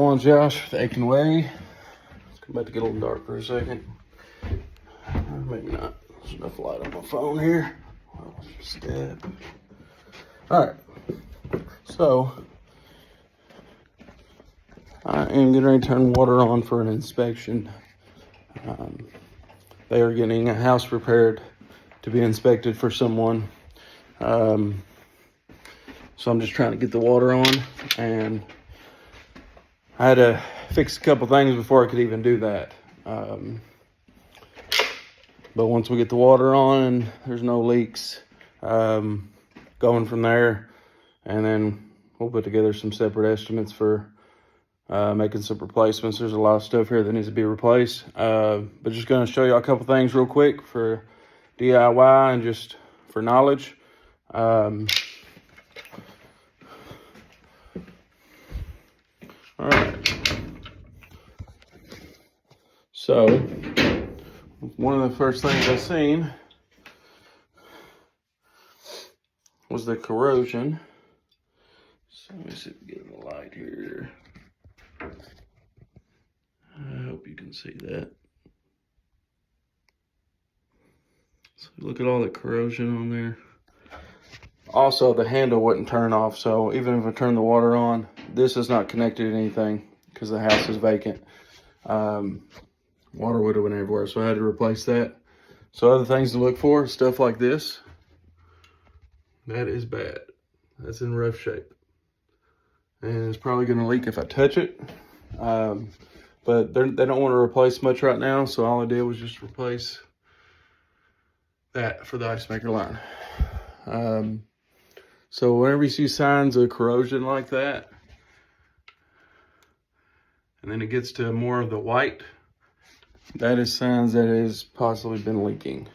going, Josh? The Aiken Way. It's about to get a little dark for a second. Maybe not. There's enough light on my phone here. Step. All right. So I am getting ready to turn water on for an inspection. They are getting a house prepared to be inspected for someone. So I'm just trying to get the water on, and I had to fix a couple things before I could even do that. But once we get the water on and there's no leaks, going from there, and then we'll put together some separate estimates for making some replacements. There's a lot of stuff here that needs to be replaced. But just going to show you a couple things real quick for DIY and just for knowledge. All right. So one of the first things I seen was the corrosion. So let me see if we get the light here. I hope you can see that. So look at all the corrosion on there. Also, the handle wouldn't turn off, so even if I turn the water on, this is not connected to anything because the house is vacant. Water would have went everywhere, so I had to replace that. So other things to look for, stuff like this. That is bad. That's in rough shape. And it's probably going to leak if I touch it. But they don't want to replace much right now, so all I did was just replace that for the ice maker line. So whenever you see signs of corrosion like that, and then it gets to more of the white, that is signs that it has possibly been leaking.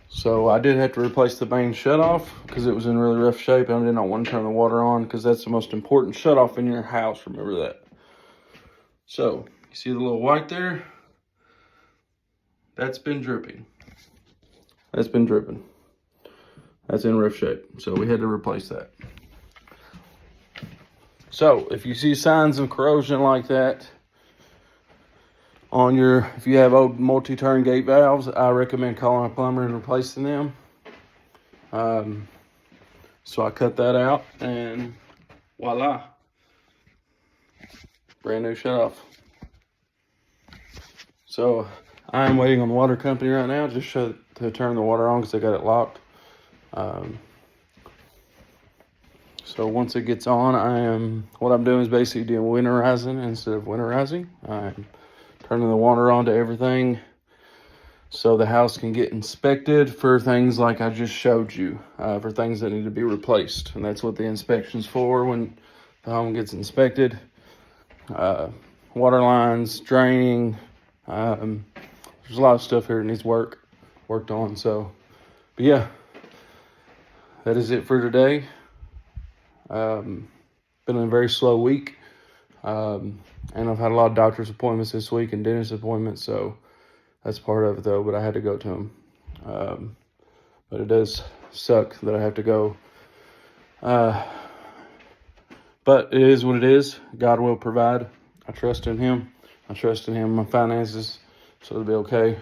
So I did have to replace the main shutoff because it was in really rough shape, and I did not want to turn the water on because that's the most important shutoff in your house. Remember that. So you see the little white there? That's been dripping. That's been dripping. That's in rough shape. So we had to replace that. So if you see signs of corrosion like that on if you have old multi-turn gate valves, I recommend calling a plumber and replacing them. So I cut that out, and voila, brand new shutoff. So I'm waiting on the water company right now just to turn the water on because they got it locked. So once it gets on, what I'm doing is basically doing winterizing instead of winterizing. I'm turning the water on to everything so the house can get inspected for things like I just showed you, for things that need to be replaced. And that's what the inspection's for when the home gets inspected. Water lines, draining, there's a lot of stuff here that needs worked on. So, but yeah, that is it for today. Been a very slow week. And I've had a lot of doctor's appointments this week and dentist appointments, so that's part of it though, but I had to go to them. But it does suck that I have to go. But it is what it is. God will provide. I trust in him. I trust in him, my finances, so it'll be okay.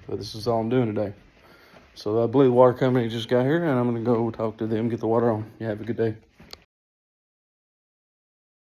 But this is all I'm doing today. So I believe the water company just got here, and I'm going to go talk to them, get the water on. You have a good day.